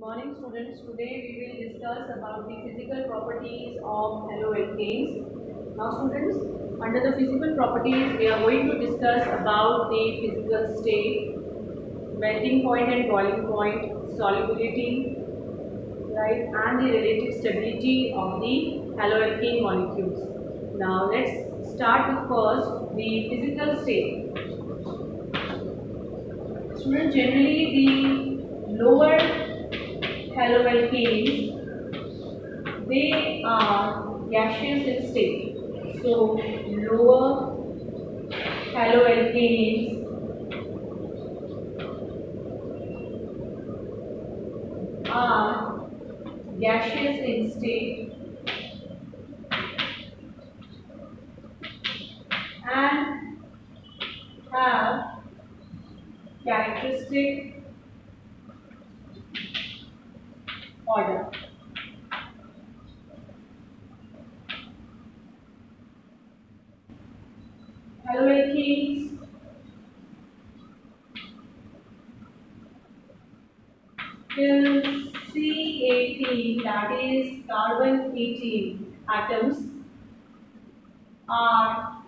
Morning students, today we will discuss about the physical properties of haloalkanes. Now students, under the physical properties we are going to discuss about the physical state, melting point and boiling point, solubility, right, and the relative stability of the haloalkane molecules. Now let's start with first the physical state. Students, generally the lower haloalkanes, they are gaseous in state. So lower haloalkanes are gaseous in state and have characteristic order. Haloalkanes till C18, that is carbon 18 atoms, are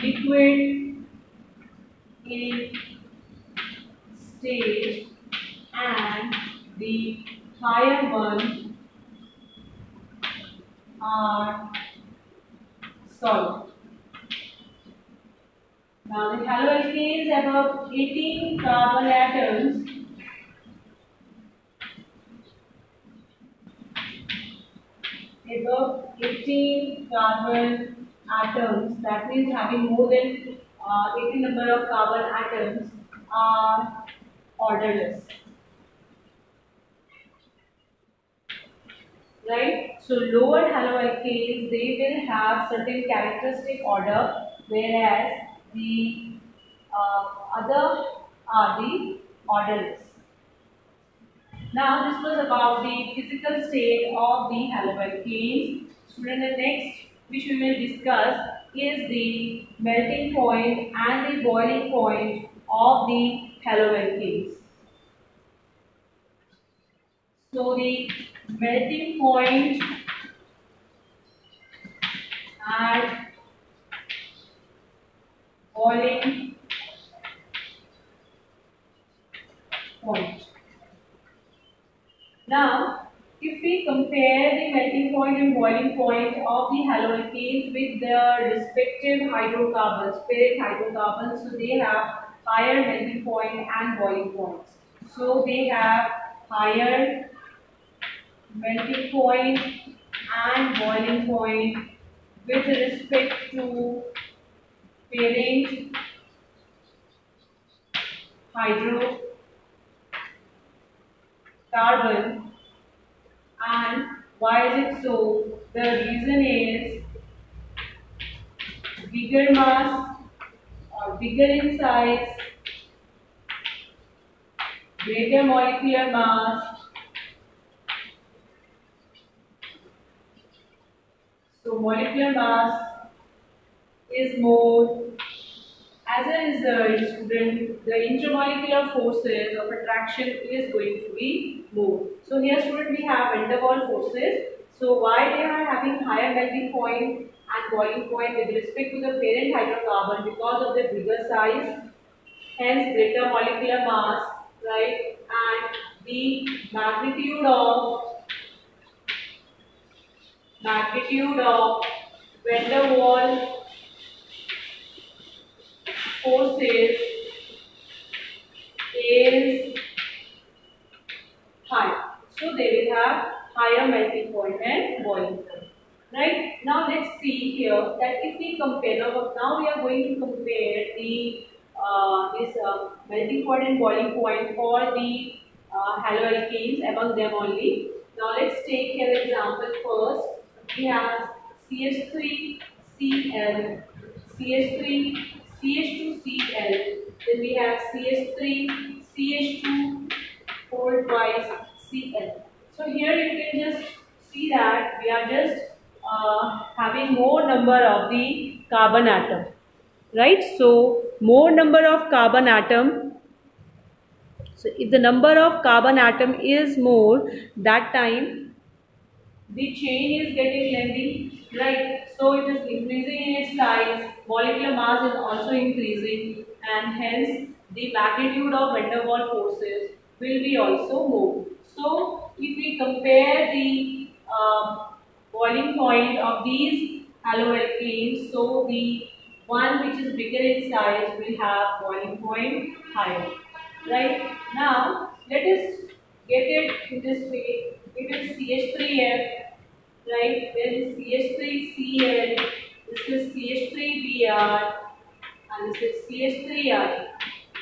liquid in state and the higher one are solid. Now the haloalkanes above 18 carbon atoms that means having more than 18 number of carbon atoms are orderless. Right? So lower haloalkanes, they will have certain characteristic order, whereas the other are the orderless. Now this was about the physical state of the haloalkanes. Student, the next which we will discuss is the melting point and the boiling point of the haloalkanes. So the melting point and boiling point. Now, if we compare the melting point and boiling point of the haloalkanes with their respective hydrocarbons, parent hydrocarbons, so they have higher melting point and boiling points. So they have higher melting point and boiling point with respect to parent hydrocarbon. And why is it so? The reason is bigger mass or bigger in size, greater molecular mass. So molecular mass is more. As a result, student, the intermolecular forces of attraction is going to be more. So here, student, we have van der Waals forces. So why they are having higher melting point and boiling point with respect to the parent hydrocarbon? Because of the bigger size, hence greater molecular mass, right? And the magnitude of van der Waals forces is high. So they will have higher melting point and boiling point. Right? Now let's see here that if we compare, now we are going to compare the this melting point and boiling point for the haloalkanes, among them only. Now let's take here the example first. We have CH3Cl, CH3, CH2Cl, then we have CH3, CH2 whole twice Cl. So here you can just see that we are just having more number of the carbon atom, right? So more number of carbon atom, So if the number of carbon atom is more, that time the chain is getting lengthy, right? So it is increasing in its size, molecular mass is also increasing, and hence the magnitude of van der Waals forces will be also more. So if we compare the boiling point of these haloalkanes, so the one which is bigger in size will have boiling point higher. Right? Now let us get it in this way. It is CH3F, right? Then CH3Cl, this is CH3Br, and this is CH3I.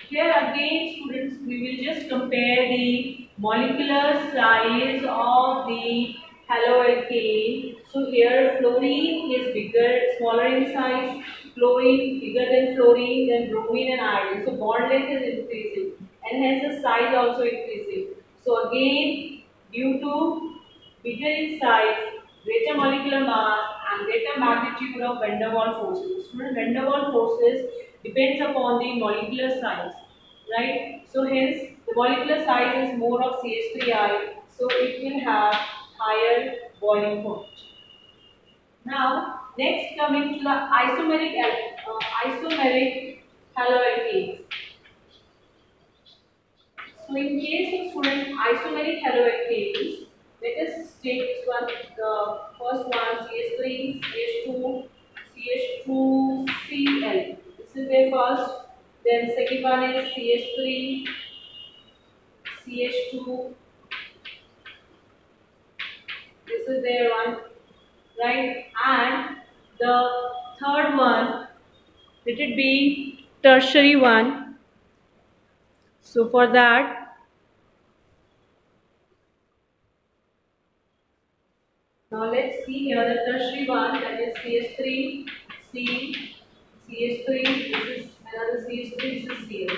Here again, students, we will just compare the molecular size of the haloalkane. So here fluorine is bigger, smaller in size, chlorine bigger than fluorine, then bromine and iodine. So bond length is increasing, and hence the size also increasing. So again, due to bigger in size, greater molecular mass, and greater magnitude of van der Waals forces. Student, van der Waals forces depends upon the molecular size, right? So hence the molecular size is more of CH3I, so it will have higher boiling point. Now next coming to the isomeric haloalkanes. So in case of student isomeric haloalkanes, let us take this one, the first one CH3, CH2, CH2Cl. This is their first. Then second one is CH3, CH2. This is their one, right? And the third one, let it be tertiary one. So for that, now let's see here the tertiary one, that is CH3, C, CH3, this is another CH3, this is Cl.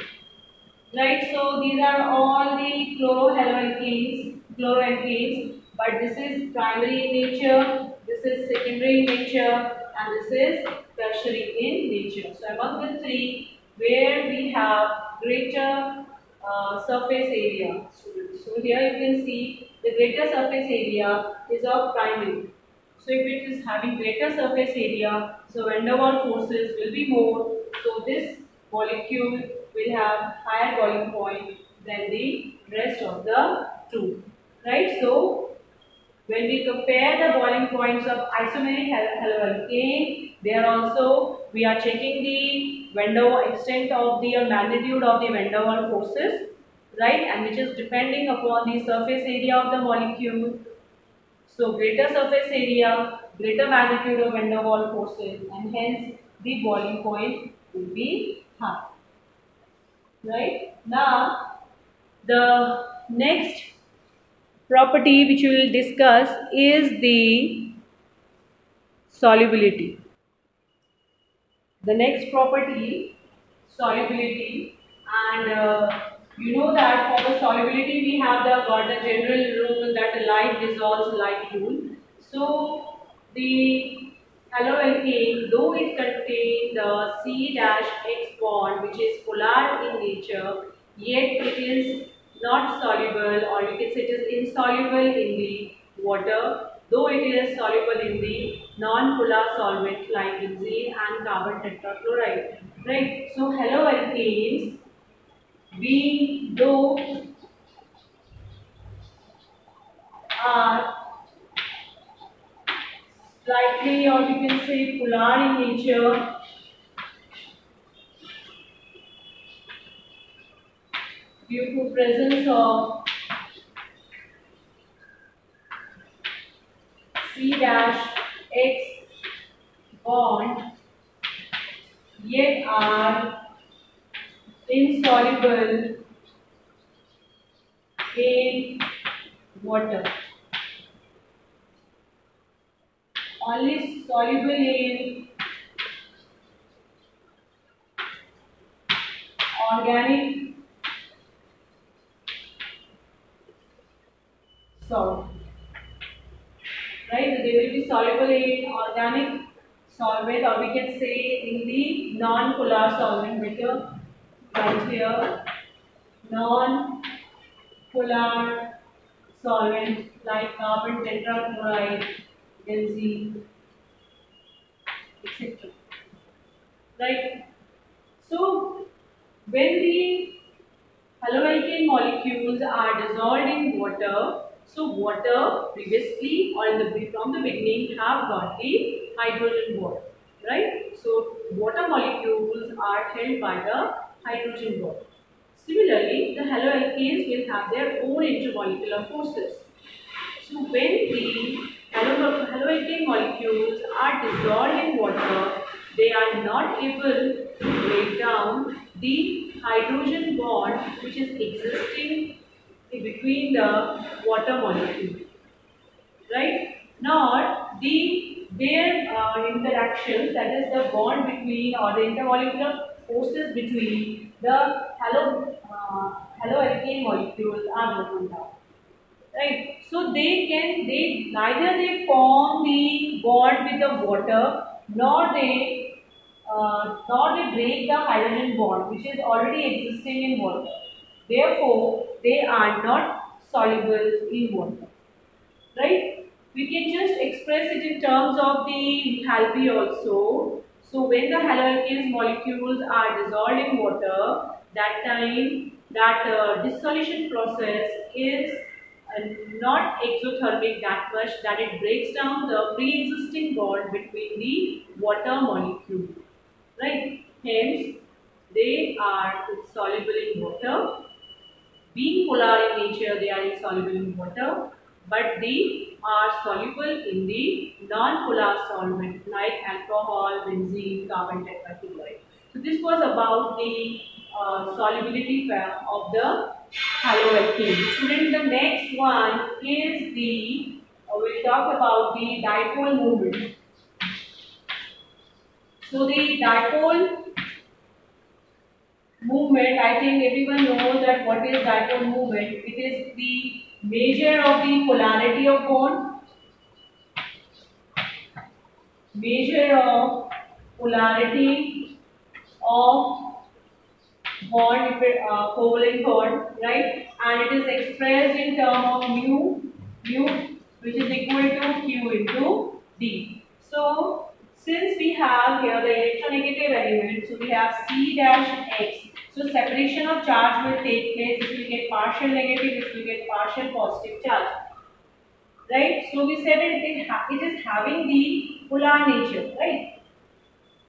Right, so these are all the chloroalkanes, but this is primary in nature, this is secondary in nature, and this is tertiary in nature. So among the three, where we have greater surface area, students. So here you can see the greater surface area is of primary. So if it is having greater surface area, so van der Waals forces will be more. So this molecule will have higher boiling point than the rest of the two. Right? So when we compare the boiling points of isomeric haloalkane, there also we are checking the van der Waals extent of the magnitude of the van der Waals forces, right? And which is depending upon the surface area of the molecule. So greater surface area, greater magnitude of van der Waals forces, and hence the boiling point will be high. Right? Now the next property which we will discuss is the solubility. The next property, solubility, and you know that for the solubility we have got the general rule that light dissolves light rule. So the haloalkane, though it contains the C-X bond which is polar in nature, yet it is not soluble, or you can say it is insoluble in the water, though it is soluble in the non-polar solvent like benzene and carbon tetrachloride. Right? So haloalkanes, being though are slightly, or you can say polar in nature, due to presence of C-X bond, yet are insoluble in water. Only soluble in organic solvent. Right? They will be soluble in organic solvent, or we can say in the non-polar solvent. Better right here, non-polar polar solvent like carbon tetrachloride, benzene, etc. Right? So, when the haloalkane molecules are dissolved in water, so water previously or from the beginning have got the hydrogen bond, right? So, water molecules are held by the hydrogen bond. Similarly, the haloalkanes will have their own intermolecular forces. So when the haloalkane molecules are dissolved in water, they are not able to break down the hydrogen bond which is existing between the water molecule, right? Nor their interactions, that is the bond between or the intermolecular forces between the haloalkane molecules are broken down. Right. So they neither they form the bond with the water nor they break the hydrogen bond which is already existing in water. Therefore, they are not soluble in water. Right? We can just express it in terms of the enthalpy also. So when the haloalkanes molecules are dissolved in water, that time that dissolution process is not exothermic that much that it breaks down the pre-existing bond between the water molecule. Right? Hence, they are insoluble in water. Being polar in nature, they are insoluble in water, but they are soluble in the non-polar solvent like alcohol, benzene, carbon tetrachloride. So this was about the solubility of the haloalkane. Student, the next one is we'll talk about the dipole moment. So the dipole movement, I think everyone knows that what is dipole movement. It is the measure of the polarity of bond, measure of polarity of bond, covalent bond, right? And it is expressed in term of mu, which is equal to Q into D. So, since we have here the electronegative element, so we have C dash X. So, separation of charge will take place. This will get partial negative, this will get partial positive charge. Right? So, we said it is having the polar nature, right?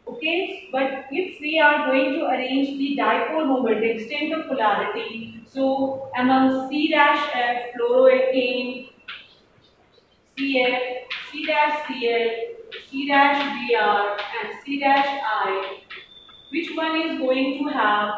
Okay, but if we are going to arrange the dipole moment, the extent of polarity, so among C dash F, fluoroalkane, CF, C dash Cl, C dash Br, and C dash I, which one is going to have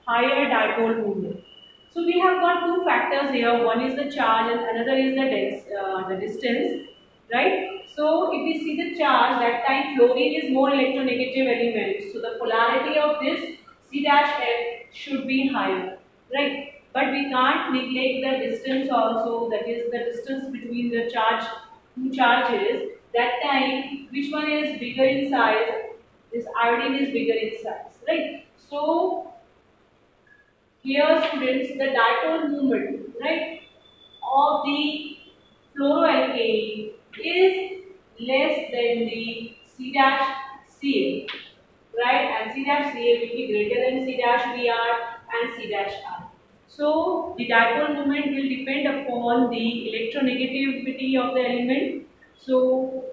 higher dipole moment? So we have got two factors here. One is the charge, and another is the distance, right? So if we see the charge, that time fluorine is more electronegative element. So the polarity of this C dash F should be higher, right? But we can't neglect the distance also. That is the distance between the two charges. That time, which one is bigger in size? This iodine is bigger in size, right? So here, students, the dipole moment, right, of the fluoroalkane is less than the C dash Cl, right? And C dash Cl will be greater than C dash Br and C dash R. So the dipole moment will depend upon the electronegativity of the element. So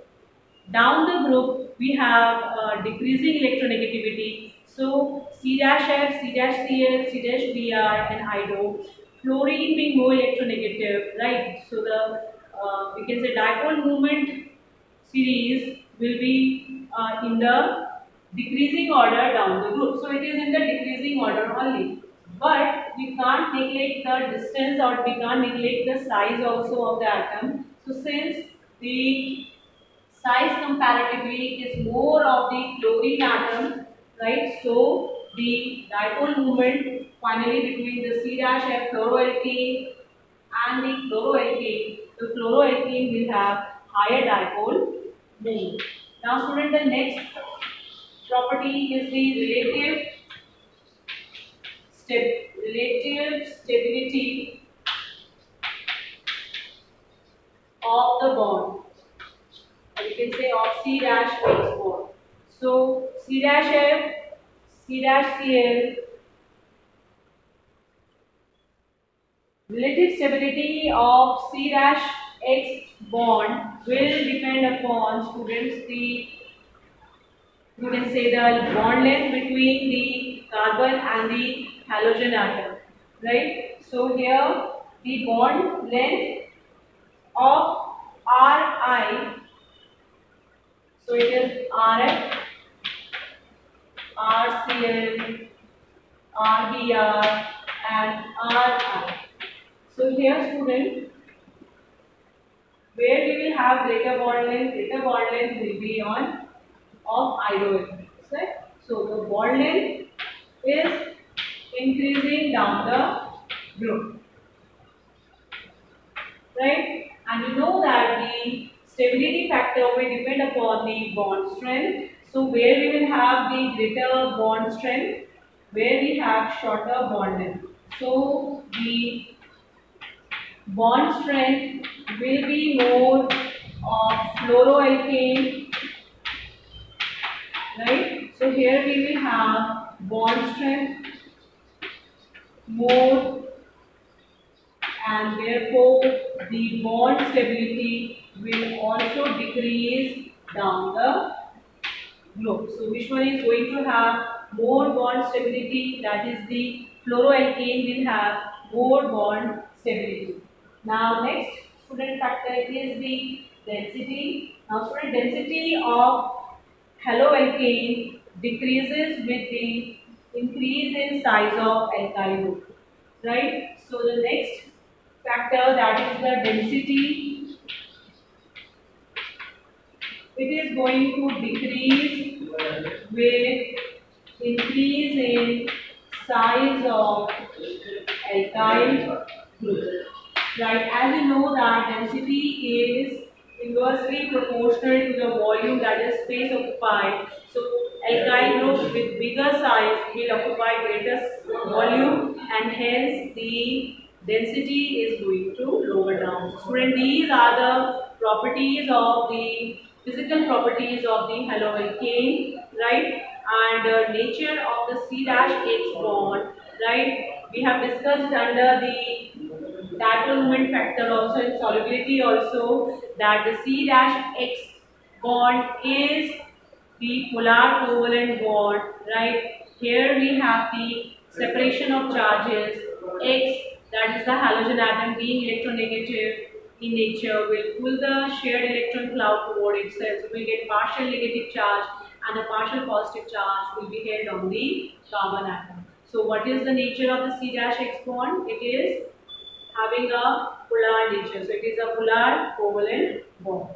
down the group we have decreasing electronegativity. So C dash F, C dash Cl, C dash Br and IDO. Fluorine being more electronegative, right? So the we can say dipole moment series will be in the decreasing order down the group. So it is in the decreasing order only. But we can't neglect the distance or we can't neglect the size also of the atom. So since the size comparatively is more of the chlorine atom, right? So the dipole moment finally between the C dash F fluoroalkane and the fluoroalkane will have higher dipole moment. Now student, the next property is the relative stability of the bond, or you can say of C dash X bond. So C dash F, C dash Cl, relative stability of C dash X bond will depend upon, students, the, you can say, the bond length between the carbon and the halogen atom, right? So here the bond length of Ri, so it is Rf, RCl, RBr and Ri. So here, student, where we will have greater bond length will be on of iodo, right? So the bond length is increasing down the group, right? And you know that the stability factor will depend upon the bond strength. So where we will have the greater bond strength, where we have shorter bond length. So the bond strength will be more of fluoroalkane, right? So here we will have bond strength more, and therefore the bond stability will also decrease down the globe. So which one is going to have more bond stability? That is the fluoroalkane will have more bond stability. Now next student factor is the density. Now student, density of haloalkane decreases with the increase in size of alkyl group, right? So the next factor, that is the density, it is going to decrease with increase in size of alkyl group, right? As you know that density is inversely proportional to the volume, that is space occupied. So alkyl group with bigger size will occupy greater volume, and hence the density is going to lower down. Student, these are the properties of the physical properties of the haloalkane, right? And nature of the C dash X bond, right? We have discussed under the dipole moment factor also, in solubility also, that the C dash X bond is the polar covalent bond, right? Here we have the separation of charges. X, that is the halogen atom, being electronegative in nature, will pull the shared electron cloud toward itself. So we will get partial negative charge, and a partial positive charge will be held on the carbon atom. So what is the nature of the C dash X bond? It is having a polar nature. So it is a polar covalent bond.